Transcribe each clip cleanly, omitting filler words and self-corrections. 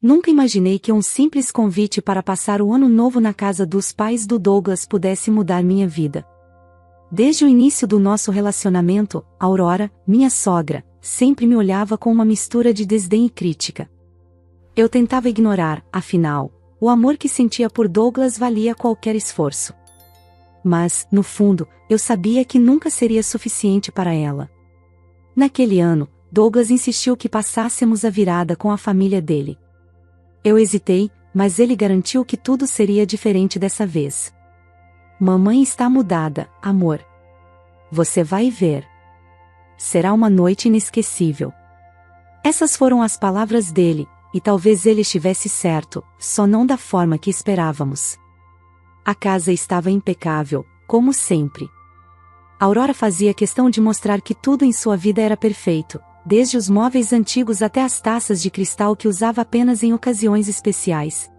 Nunca imaginei que um simples convite para passar o ano novo na casa dos pais do Douglas pudesse mudar minha vida. Desde o início do nosso relacionamento, Aurora, minha sogra, sempre me olhava com uma mistura de desdém e crítica. Eu tentava ignorar, afinal, o amor que sentia por Douglas valia qualquer esforço. Mas, no fundo, eu sabia que nunca seria suficiente para ela. Naquele ano, Douglas insistiu que passássemos a virada com a família dele. Eu hesitei, mas ele garantiu que tudo seria diferente dessa vez. Mamãe está mudada, amor. Você vai ver. Será uma noite inesquecível. Essas foram as palavras dele, e talvez ele estivesse certo, só não da forma que esperávamos. A casa estava impecável, como sempre. Aurora fazia questão de mostrar que tudo em sua vida era perfeito, desde os móveis antigos até as taças de cristal que usava apenas em ocasiões especiais.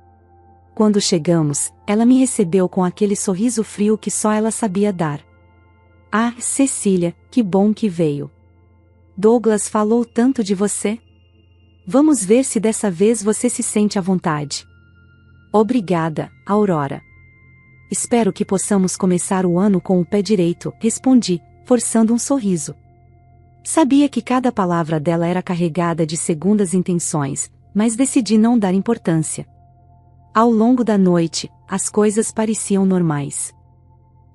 Quando chegamos, ela me recebeu com aquele sorriso frio que só ela sabia dar. Ah, Cecília, que bom que veio. Douglas falou tanto de você? Vamos ver se dessa vez você se sente à vontade. Obrigada, Aurora. Espero que possamos começar o ano com o pé direito, respondi, forçando um sorriso. Sabia que cada palavra dela era carregada de segundas intenções, mas decidi não dar importância. Ao longo da noite, as coisas pareciam normais.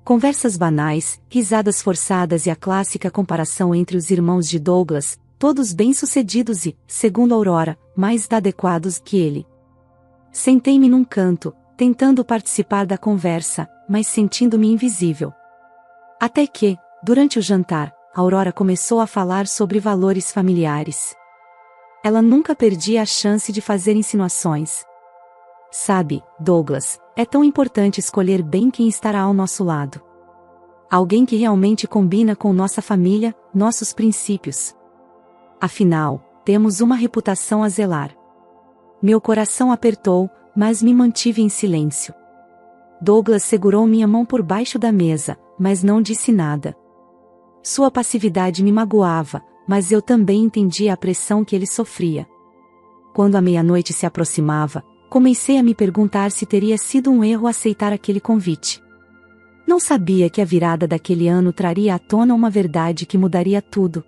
Conversas banais, risadas forçadas e a clássica comparação entre os irmãos de Douglas, todos bem-sucedidos e, segundo Aurora, mais adequados que ele. Sentei-me num canto, tentando participar da conversa, mas sentindo-me invisível. Até que, durante o jantar, Aurora começou a falar sobre valores familiares. Ela nunca perdia a chance de fazer insinuações. Sabe, Douglas, é tão importante escolher bem quem estará ao nosso lado. Alguém que realmente combina com nossa família, nossos princípios. Afinal, temos uma reputação a zelar. Meu coração apertou, mas me mantive em silêncio. Douglas segurou minha mão por baixo da mesa, mas não disse nada. Sua passividade me magoava, mas eu também entendia a pressão que ele sofria. Quando a meia-noite se aproximava, comecei a me perguntar se teria sido um erro aceitar aquele convite. Não sabia que a virada daquele ano traria à tona uma verdade que mudaria tudo.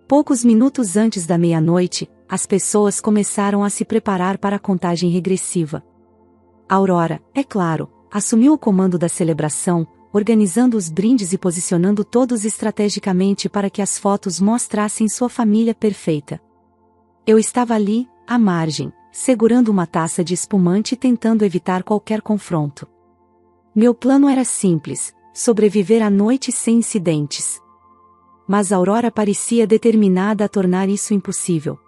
Poucos minutos antes da meia-noite, as pessoas começaram a se preparar para a contagem regressiva. Aurora, é claro, assumiu o comando da celebração, organizando os brindes e posicionando todos estrategicamente para que as fotos mostrassem sua família perfeita. Eu estava ali, à margem, segurando uma taça de espumante e tentando evitar qualquer confronto. Meu plano era simples: sobreviver à noite sem incidentes. Mas Aurora parecia determinada a tornar isso impossível.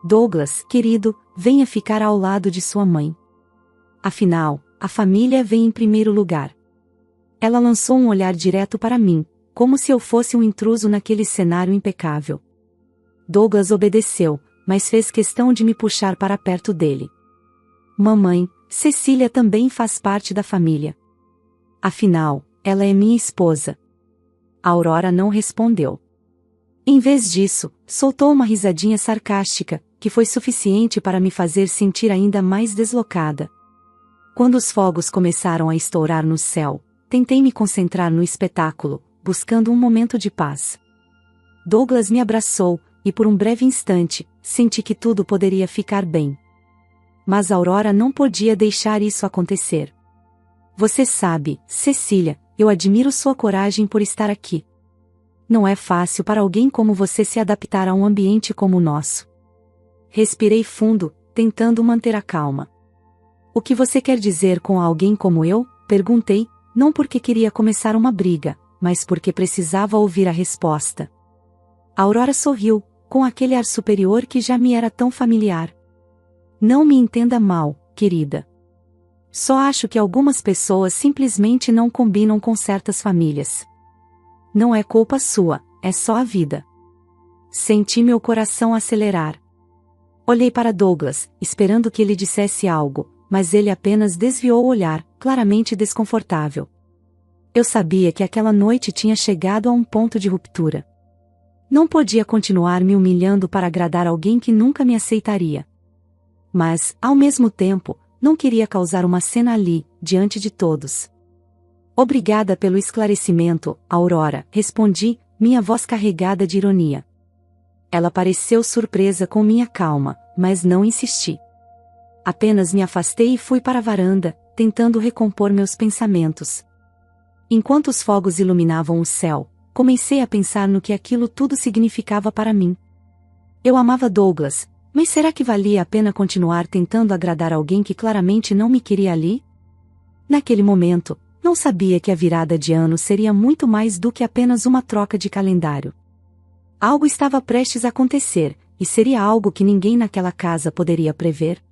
Douglas, querido, venha ficar ao lado de sua mãe. Afinal, a família vem em primeiro lugar. Ela lançou um olhar direto para mim, como se eu fosse um intruso naquele cenário impecável. Douglas obedeceu, mas fez questão de me puxar para perto dele. Mamãe, Cecília também faz parte da família. Afinal, ela é minha esposa. Aurora não respondeu. Em vez disso, soltou uma risadinha sarcástica, que foi suficiente para me fazer sentir ainda mais deslocada. Quando os fogos começaram a estourar no céu, tentei me concentrar no espetáculo, buscando um momento de paz. Douglas me abraçou, e por um breve instante, senti que tudo poderia ficar bem. Mas Aurora não podia deixar isso acontecer. Você sabe, Cecília, eu admiro sua coragem por estar aqui. Não é fácil para alguém como você se adaptar a um ambiente como o nosso. Respirei fundo, tentando manter a calma. O que você quer dizer com alguém como eu? Perguntei, não porque queria começar uma briga, mas porque precisava ouvir a resposta. Aurora sorriu, com aquele ar superior que já me era tão familiar. Não me entenda mal, querida. Só acho que algumas pessoas simplesmente não combinam com certas famílias. Não é culpa sua, é só a vida. Senti meu coração acelerar. Olhei para Douglas, esperando que ele dissesse algo, mas ele apenas desviou o olhar, claramente desconfortável. Eu sabia que aquela noite tinha chegado a um ponto de ruptura. Não podia continuar me humilhando para agradar alguém que nunca me aceitaria. Mas, ao mesmo tempo, não queria causar uma cena ali, diante de todos. Obrigada pelo esclarecimento, Aurora, respondi, minha voz carregada de ironia. Ela pareceu surpresa com minha calma, mas não insisti. Apenas me afastei e fui para a varanda, tentando recompor meus pensamentos. Enquanto os fogos iluminavam o céu, comecei a pensar no que aquilo tudo significava para mim. Eu amava Douglas, mas será que valia a pena continuar tentando agradar alguém que claramente não me queria ali? Naquele momento, não sabia que a virada de ano seria muito mais do que apenas uma troca de calendário. Algo estava prestes a acontecer, e seria algo que ninguém naquela casa poderia prever.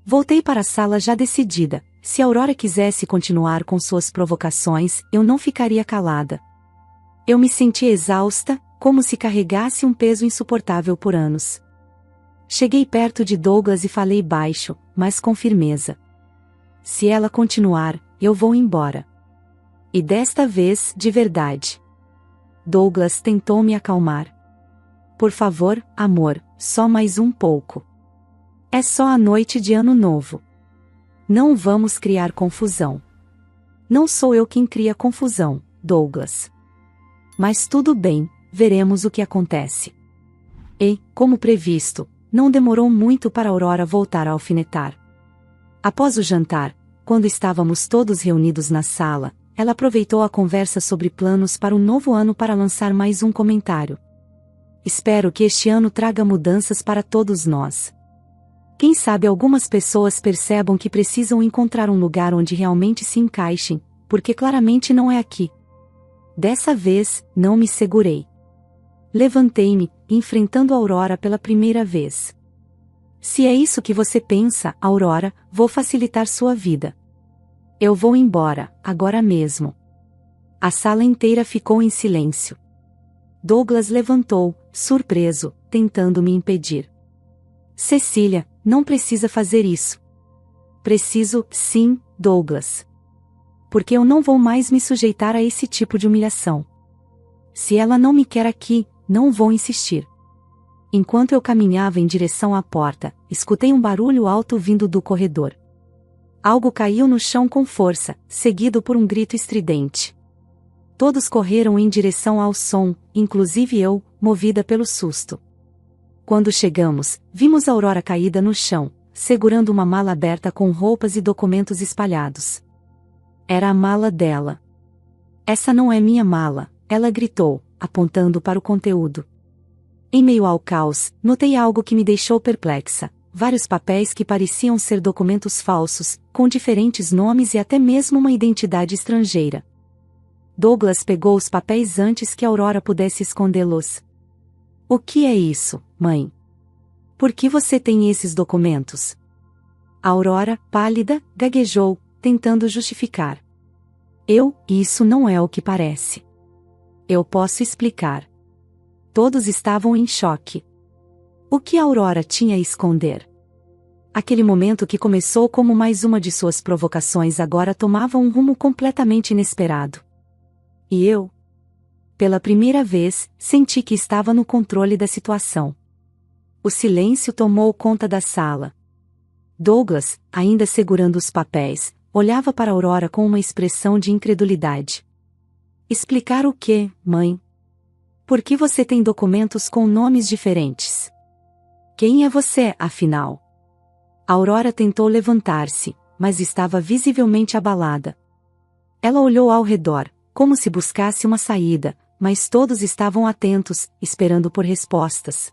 Voltei para a sala já decidida, se Aurora quisesse continuar com suas provocações, eu não ficaria calada. Eu me sentia exausta, como se carregasse um peso insuportável por anos. Cheguei perto de Douglas e falei baixo, mas com firmeza. Se ela continuar, eu vou embora. E desta vez, de verdade. Douglas tentou me acalmar. Por favor, amor, só mais um pouco. É só a noite de Ano Novo. Não vamos criar confusão. Não sou eu quem cria confusão, Douglas. Mas tudo bem, veremos o que acontece. E, como previsto, não demorou muito para Aurora voltar a alfinetar. Após o jantar, quando estávamos todos reunidos na sala, ela aproveitou a conversa sobre planos para o novo ano para lançar mais um comentário. Espero que este ano traga mudanças para todos nós. Quem sabe algumas pessoas percebam que precisam encontrar um lugar onde realmente se encaixem, porque claramente não é aqui. Dessa vez, não me segurei. Levantei-me, enfrentando Aurora pela primeira vez. Se é isso que você pensa, Aurora, vou facilitar sua vida. Eu vou embora, agora mesmo. A sala inteira ficou em silêncio. Douglas levantou, surpreso, tentando me impedir. Cecília, não precisa fazer isso. Preciso, sim, Douglas. Porque eu não vou mais me sujeitar a esse tipo de humilhação. Se ela não me quer aqui, não vou insistir. Enquanto eu caminhava em direção à porta, escutei um barulho alto vindo do corredor. Algo caiu no chão com força, seguido por um grito estridente. Todos correram em direção ao som, inclusive eu, movida pelo susto. Quando chegamos, vimos Aurora caída no chão, segurando uma mala aberta com roupas e documentos espalhados. Era a mala dela. Essa não é minha mala, ela gritou, apontando para o conteúdo. Em meio ao caos, notei algo que me deixou perplexa. Vários papéis que pareciam ser documentos falsos, com diferentes nomes e até mesmo uma identidade estrangeira. Douglas pegou os papéis antes que Aurora pudesse escondê-los. O que é isso, mãe? Por que você tem esses documentos? Aurora, pálida, gaguejou, tentando justificar. Isso não é o que parece. Eu posso explicar. Todos estavam em choque. O que Aurora tinha a esconder? Aquele momento que começou como mais uma de suas provocações agora tomava um rumo completamente inesperado. E eu? Pela primeira vez, senti que estava no controle da situação. O silêncio tomou conta da sala. Douglas, ainda segurando os papéis, olhava para Aurora com uma expressão de incredulidade. Explicar o quê, mãe? Por que você tem documentos com nomes diferentes? Quem é você, afinal? Aurora tentou levantar-se, mas estava visivelmente abalada. Ela olhou ao redor, como se buscasse uma saída, mas todos estavam atentos, esperando por respostas.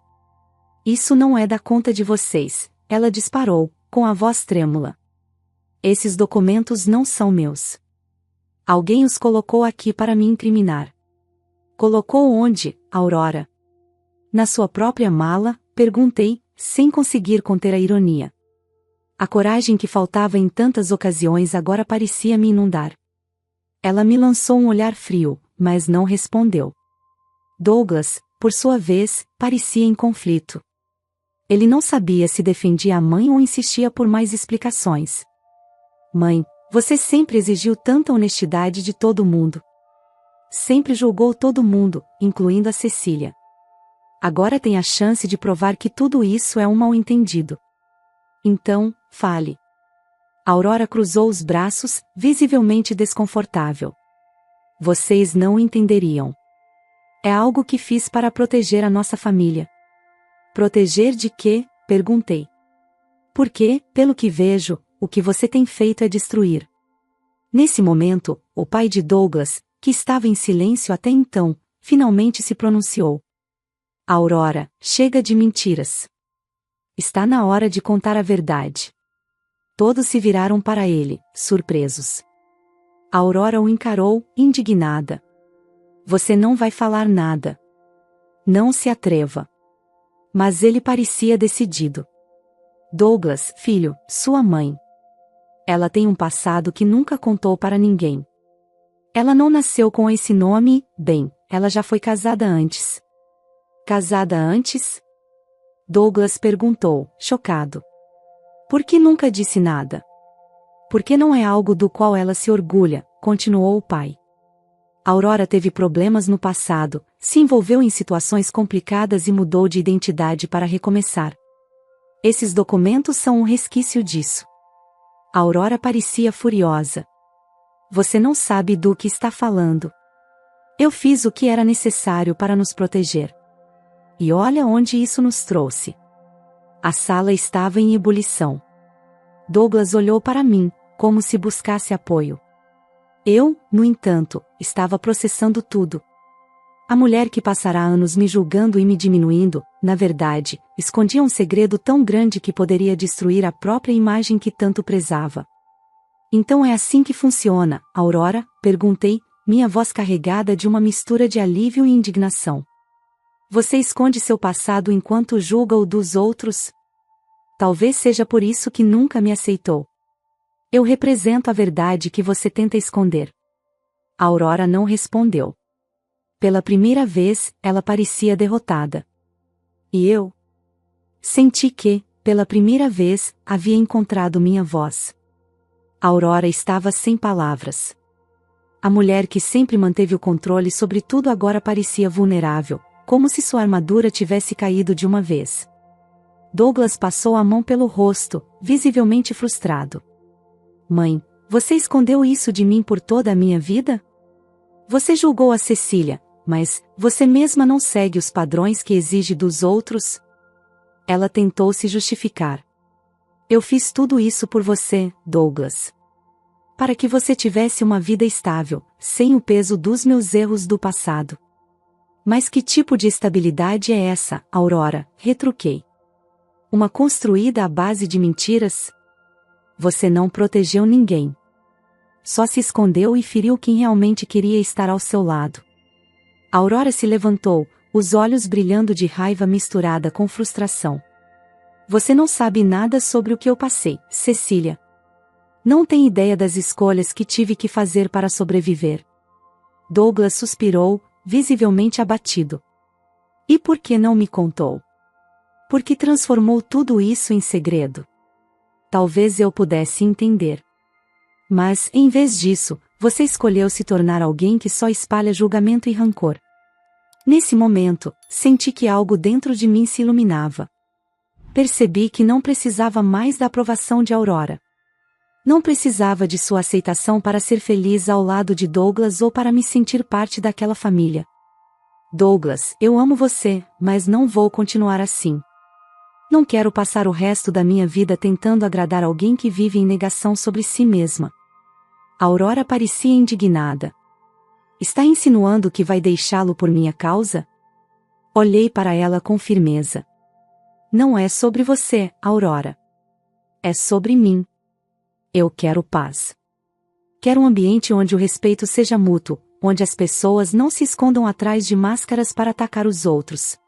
Isso não é da conta de vocês, ela disparou, com a voz trêmula. Esses documentos não são meus. Alguém os colocou aqui para me incriminar. Colocou onde, Aurora? Na sua própria mala? Perguntei, sem conseguir conter a ironia. A coragem que faltava em tantas ocasiões agora parecia me inundar. Ela me lançou um olhar frio, mas não respondeu. Douglas, por sua vez, parecia em conflito. Ele não sabia se defendia a mãe ou insistia por mais explicações. Mãe, você sempre exigiu tanta honestidade de todo mundo. Sempre julgou todo mundo, incluindo a Cecília. Agora tem a chance de provar que tudo isso é um mal-entendido. Então, fale. Aurora cruzou os braços, visivelmente desconfortável. Vocês não entenderiam. É algo que fiz para proteger a nossa família. Proteger de quê? Perguntei. Porque, pelo que vejo, o que você tem feito é destruir. Nesse momento, o pai de Douglas, que estava em silêncio até então, finalmente se pronunciou. Aurora, chega de mentiras. Está na hora de contar a verdade. Todos se viraram para ele, surpresos. Aurora o encarou, indignada. Você não vai falar nada. Não se atreva. Mas ele parecia decidido. Douglas, filho, sua mãe. Ela tem um passado que nunca contou para ninguém. Ela não nasceu com esse nome, bem, ela já foi casada antes. Casada antes? Douglas perguntou, chocado. Por que nunca disse nada? Porque não é algo do qual ela se orgulha, continuou o pai. Aurora teve problemas no passado, se envolveu em situações complicadas e mudou de identidade para recomeçar. Esses documentos são um resquício disso. Aurora parecia furiosa. Você não sabe do que está falando. Eu fiz o que era necessário para nos proteger. E olha onde isso nos trouxe. A sala estava em ebulição. Douglas olhou para mim, como se buscasse apoio. Eu, no entanto, estava processando tudo. A mulher que passará anos me julgando e me diminuindo, na verdade, escondia um segredo tão grande que poderia destruir a própria imagem que tanto prezava. Então é assim que funciona, Aurora? Perguntei, minha voz carregada de uma mistura de alívio e indignação. Você esconde seu passado enquanto julga o dos outros? Talvez seja por isso que nunca me aceitou. Eu represento a verdade que você tenta esconder. Aurora não respondeu. Pela primeira vez, ela parecia derrotada. E eu? Senti que, pela primeira vez, havia encontrado minha voz. Aurora estava sem palavras. A mulher que sempre manteve o controle sobre tudo agora parecia vulnerável, como se sua armadura tivesse caído de uma vez. Douglas passou a mão pelo rosto, visivelmente frustrado. Mãe, você escondeu isso de mim por toda a minha vida? Você julgou a Cecília, mas você mesma não segue os padrões que exige dos outros? Ela tentou se justificar. Eu fiz tudo isso por você, Douglas. Para que você tivesse uma vida estável, sem o peso dos meus erros do passado. Mas que tipo de estabilidade é essa, Aurora? Retruquei. Uma construída à base de mentiras? Você não protegeu ninguém. Só se escondeu e feriu quem realmente queria estar ao seu lado. Aurora se levantou, os olhos brilhando de raiva misturada com frustração. Você não sabe nada sobre o que eu passei, Cecília. Não tem ideia das escolhas que tive que fazer para sobreviver. Douglas suspirou, visivelmente abatido. E por que não me contou? Porque transformou tudo isso em segredo. Talvez eu pudesse entender. Mas, em vez disso, você escolheu se tornar alguém que só espalha julgamento e rancor. Nesse momento, senti que algo dentro de mim se iluminava. Percebi que não precisava mais da aprovação de Aurora. Não precisava de sua aceitação para ser feliz ao lado de Douglas ou para me sentir parte daquela família. Douglas, eu amo você, mas não vou continuar assim. Não quero passar o resto da minha vida tentando agradar alguém que vive em negação sobre si mesma. Aurora parecia indignada. Está insinuando que vai deixá-lo por minha causa? Olhei para ela com firmeza. Não é sobre você, Aurora. É sobre mim. Eu quero paz. Quero um ambiente onde o respeito seja mútuo, onde as pessoas não se escondam atrás de máscaras para atacar os outros.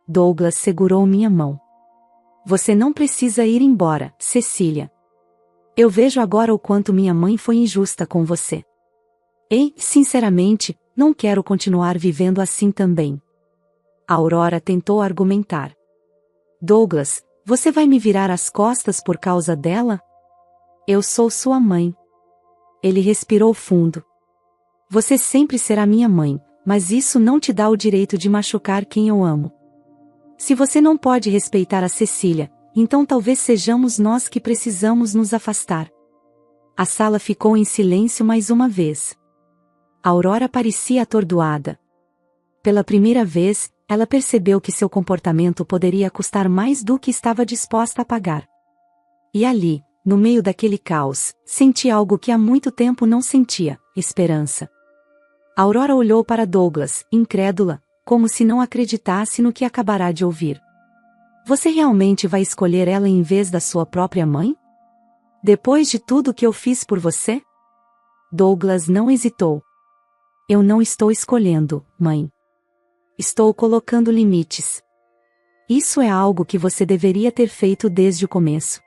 Douglas segurou minha mão. Você não precisa ir embora, Cecília. Eu vejo agora o quanto minha mãe foi injusta com você. E, sinceramente, não quero continuar vivendo assim também. A Aurora tentou argumentar. Douglas, você vai me virar as costas por causa dela? Eu sou sua mãe. Ele respirou fundo. Você sempre será minha mãe, mas isso não te dá o direito de machucar quem eu amo. Se você não pode respeitar a Cecília, então talvez sejamos nós que precisamos nos afastar. A sala ficou em silêncio mais uma vez. Aurora parecia atordoada. Pela primeira vez, ela percebeu que seu comportamento poderia custar mais do que estava disposta a pagar. E ali, no meio daquele caos, senti algo que há muito tempo não sentia: esperança. Aurora olhou para Douglas, incrédula, como se não acreditasse no que acabará de ouvir. Você realmente vai escolher ela em vez da sua própria mãe? Depois de tudo que eu fiz por você? Douglas não hesitou. Eu não estou escolhendo, mãe. Estou colocando limites. Isso é algo que você deveria ter feito desde o começo.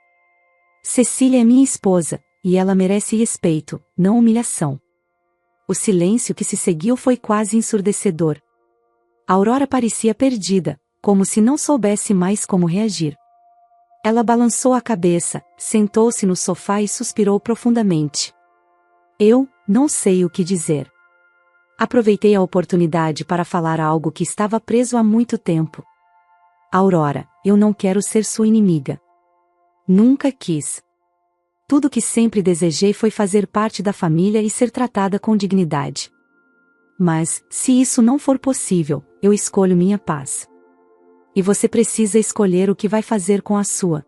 Cecília é minha esposa, e ela merece respeito, não humilhação. O silêncio que se seguiu foi quase ensurdecedor. Aurora parecia perdida, como se não soubesse mais como reagir. Ela balançou a cabeça, sentou-se no sofá e suspirou profundamente. Eu não sei o que dizer. Aproveitei a oportunidade para falar algo que estava preso há muito tempo. Aurora, eu não quero ser sua inimiga. Nunca quis. Tudo que sempre desejei foi fazer parte da família e ser tratada com dignidade. Mas, se isso não for possível, eu escolho minha paz. E você precisa escolher o que vai fazer com a sua.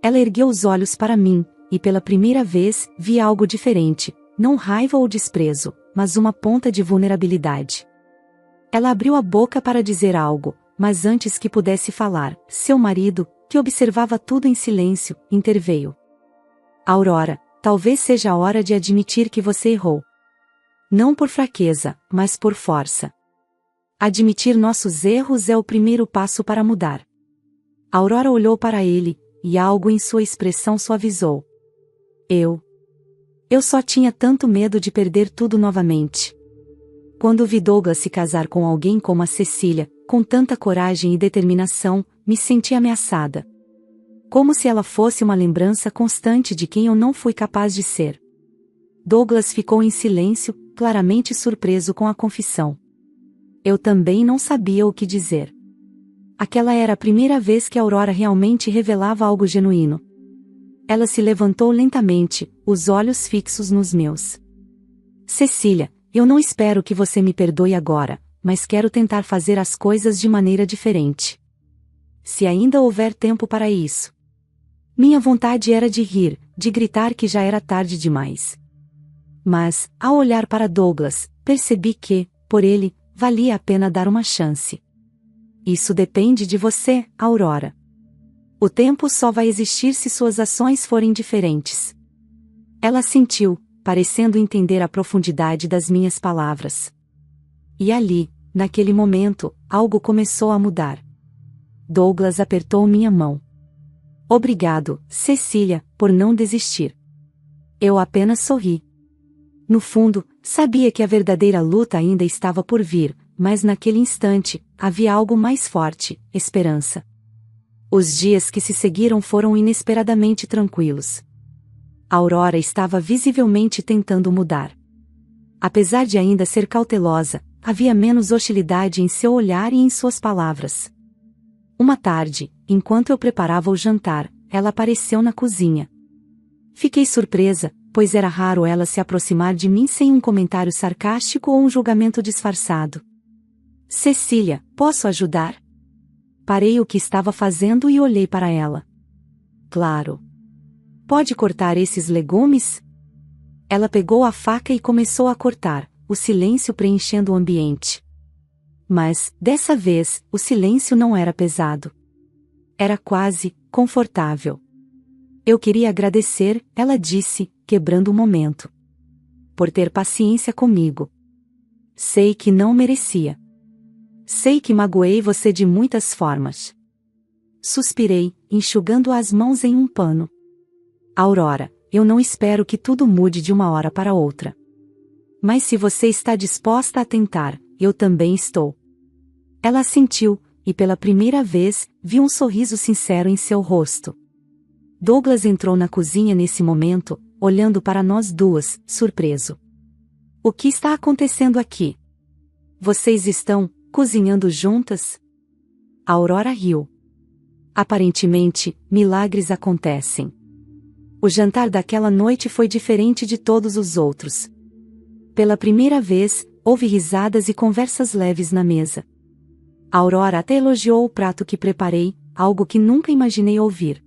Ela ergueu os olhos para mim, e pela primeira vez, vi algo diferente, não raiva ou desprezo, mas uma ponta de vulnerabilidade. Ela abriu a boca para dizer algo, mas antes que pudesse falar, seu marido, que observava tudo em silêncio, interveio. Aurora, talvez seja a hora de admitir que você errou. Não por fraqueza, mas por força. Admitir nossos erros é o primeiro passo para mudar. Aurora olhou para ele, e algo em sua expressão suavizou. Eu só tinha tanto medo de perder tudo novamente. Quando vi Douglas se casar com alguém como a Cecília, com tanta coragem e determinação, me senti ameaçada. Como se ela fosse uma lembrança constante de quem eu não fui capaz de ser. Douglas ficou em silêncio, claramente surpreso com a confissão. Eu também não sabia o que dizer. Aquela era a primeira vez que Aurora realmente revelava algo genuíno. Ela se levantou lentamente, os olhos fixos nos meus. Cecília, eu não espero que você me perdoe agora, mas quero tentar fazer as coisas de maneira diferente. Se ainda houver tempo para isso. Minha vontade era de rir, de gritar que já era tarde demais. Mas, ao olhar para Douglas, percebi que, por ele, valia a pena dar uma chance. Isso depende de você, Aurora. O tempo só vai existir se suas ações forem diferentes. Ela sentiu, parecendo entender a profundidade das minhas palavras. E ali, naquele momento, algo começou a mudar. Douglas apertou minha mão. Obrigado, Cecília, por não desistir. Eu apenas sorri. No fundo, sabia que a verdadeira luta ainda estava por vir, mas naquele instante, havia algo mais forte: esperança. Os dias que se seguiram foram inesperadamente tranquilos. Aurora estava visivelmente tentando mudar. Apesar de ainda ser cautelosa, havia menos hostilidade em seu olhar e em suas palavras. Uma tarde, enquanto eu preparava o jantar, ela apareceu na cozinha. Fiquei surpresa, pois era raro ela se aproximar de mim sem um comentário sarcástico ou um julgamento disfarçado. Cecília, posso ajudar? Parei o que estava fazendo e olhei para ela. Claro. Pode cortar esses legumes? Ela pegou a faca e começou a cortar, o silêncio preenchendo o ambiente. Mas, dessa vez, o silêncio não era pesado. Era quase confortável. Eu queria agradecer, ela disse, quebrando o momento. Por ter paciência comigo. Sei que não merecia. Sei que magoei você de muitas formas. Suspirei, enxugando as mãos em um pano. Aurora, eu não espero que tudo mude de uma hora para outra. Mas se você está disposta a tentar, eu também estou. Ela assentiu, e pela primeira vez, vi um sorriso sincero em seu rosto. Douglas entrou na cozinha nesse momento, olhando para nós duas, surpreso. O que está acontecendo aqui? Vocês estão cozinhando juntas? A Aurora riu. Aparentemente, milagres acontecem. O jantar daquela noite foi diferente de todos os outros. Pela primeira vez, houve risadas e conversas leves na mesa. A Aurora até elogiou o prato que preparei, algo que nunca imaginei ouvir.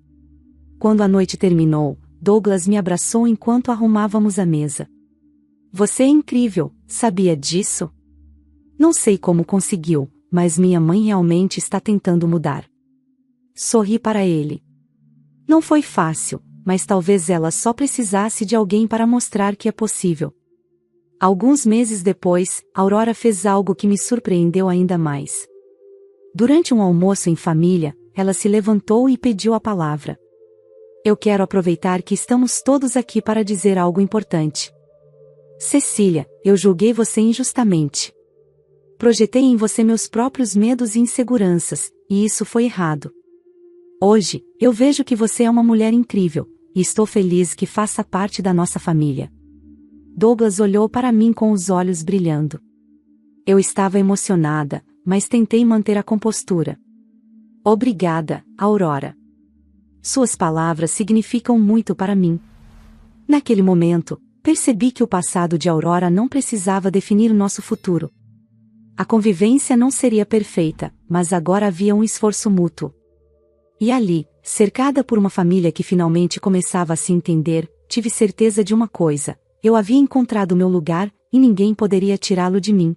Quando a noite terminou, Douglas me abraçou enquanto arrumávamos a mesa. Você é incrível, sabia disso? Não sei como conseguiu, mas minha mãe realmente está tentando mudar. Sorri para ele. Não foi fácil, mas talvez ela só precisasse de alguém para mostrar que é possível. Alguns meses depois, Aurora fez algo que me surpreendeu ainda mais. Durante um almoço em família, ela se levantou e pediu a palavra. Eu quero aproveitar que estamos todos aqui para dizer algo importante. Cecília, eu julguei você injustamente. Projetei em você meus próprios medos e inseguranças, e isso foi errado. Hoje, eu vejo que você é uma mulher incrível, e estou feliz que faça parte da nossa família. Douglas olhou para mim com os olhos brilhando. Eu estava emocionada, mas tentei manter a compostura. Obrigada, Aurora. Suas palavras significam muito para mim. Naquele momento, percebi que o passado de Aurora não precisava definir nosso futuro. A convivência não seria perfeita, mas agora havia um esforço mútuo. E ali, cercada por uma família que finalmente começava a se entender, tive certeza de uma coisa: eu havia encontrado meu lugar, e ninguém poderia tirá-lo de mim.